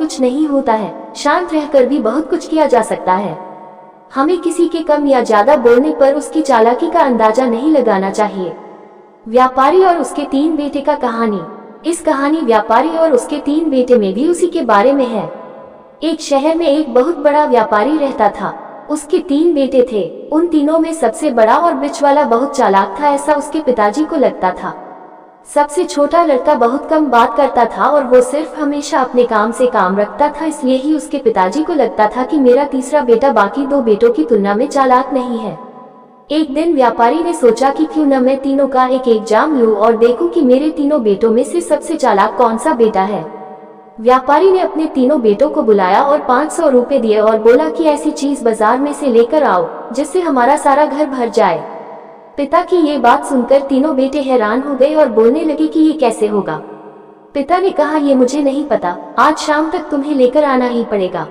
कुछ नहीं होता है, शांत रहकर भी बहुत कुछ किया जा सकता है। हमें किसी के कम या ज्यादा बोलने पर उसकी चालाकी का अंदाजा नहीं लगाना चाहिए। व्यापारी और उसके 3 बेटे का कहानी। इस कहानी व्यापारी और उसके 3 बेटे में भी उसी के बारे में है। एक शहर में एक बहुत बड़ा व्यापारी रहता था। उसके 3 बेटे थे। उन तीनों में सबसे बड़ा और बीच वाला बहुत चालाक था, ऐसा उसके पिताजी को लगता था। सबसे छोटा लड़का बहुत कम बात करता था और वो सिर्फ हमेशा अपने काम से काम रखता था, इसलिए ही उसके पिताजी को लगता था कि मेरा तीसरा बेटा बाकी 2 बेटों की तुलना में चालाक नहीं है। एक दिन व्यापारी ने सोचा कि क्यों न मैं तीनों का एक एग्जाम लूं और देखूं कि मेरे तीनों बेटों में से सबसे चालाक कौन सा बेटा है। व्यापारी ने अपने तीनों बेटों को बुलाया और 500 रुपए दिए और बोला कि ऐसी चीज बाजार में से लेकर आओ जिससे हमारा सारा घर भर जाए। पिता की ये बात सुनकर तीनों बेटे हैरान हो गए और बोलने लगे कि ये कैसे होगा। पिता ने कहा, ये मुझे नहीं पता, आज शाम तक तुम्हें लेकर आना ही पड़ेगा।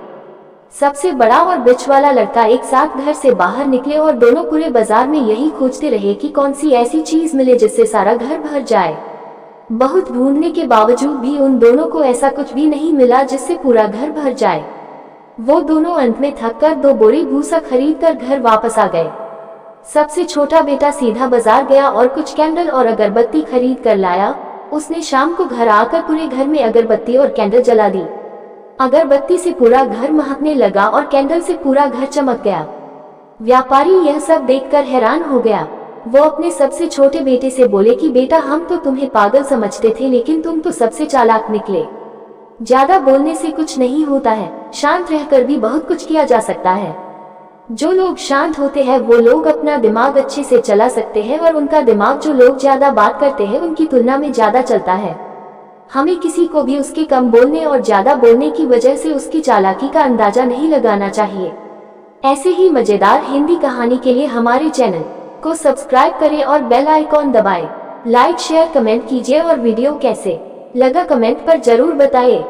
सबसे बड़ा और बीच वाला लड़का एक साथ घर से बाहर निकले और दोनों पूरे बाजार में यही खोजते रहे कि कौन सी ऐसी चीज मिले जिससे सारा घर भर जाए। बहुत ढूंढने के बावजूद भी उन दोनों को ऐसा कुछ भी नहीं मिला जिससे पूरा घर भर जाए। वो दोनों अंत में थककर 2 बोरी भूसा खरीदकर घर वापस आ गए। सबसे छोटा बेटा सीधा बाजार गया और कुछ कैंडल और अगरबत्ती खरीद कर लाया। उसने शाम को घर आकर पूरे घर में अगरबत्ती और कैंडल जला दी। अगरबत्ती से पूरा घर महकने लगा और कैंडल से पूरा घर चमक गया। व्यापारी यह सब देखकर हैरान हो गया। वो अपने सबसे छोटे बेटे से बोले कि बेटा, हम तो तुम्हें पागल समझते थे, लेकिन तुम तो सबसे चालाक निकले। ज्यादा बोलने से कुछ नहीं होता है, शांत रहकर भी बहुत कुछ किया जा सकता है। जो लोग शांत होते हैं वो लोग अपना दिमाग अच्छे से चला सकते हैं और उनका दिमाग जो लोग ज्यादा बात करते हैं उनकी तुलना में ज्यादा चलता है। हमें किसी को भी उसके कम बोलने और ज्यादा बोलने की वजह से उसकी चालाकी का अंदाजा नहीं लगाना चाहिए। ऐसे ही मजेदार हिंदी कहानी के लिए हमारे चैनल को सब्सक्राइब करें और बेल आइकॉन दबाएं। लाइक शेयर कमेंट कीजिए और वीडियो कैसे लगा कमेंट पर जरूर बताइए।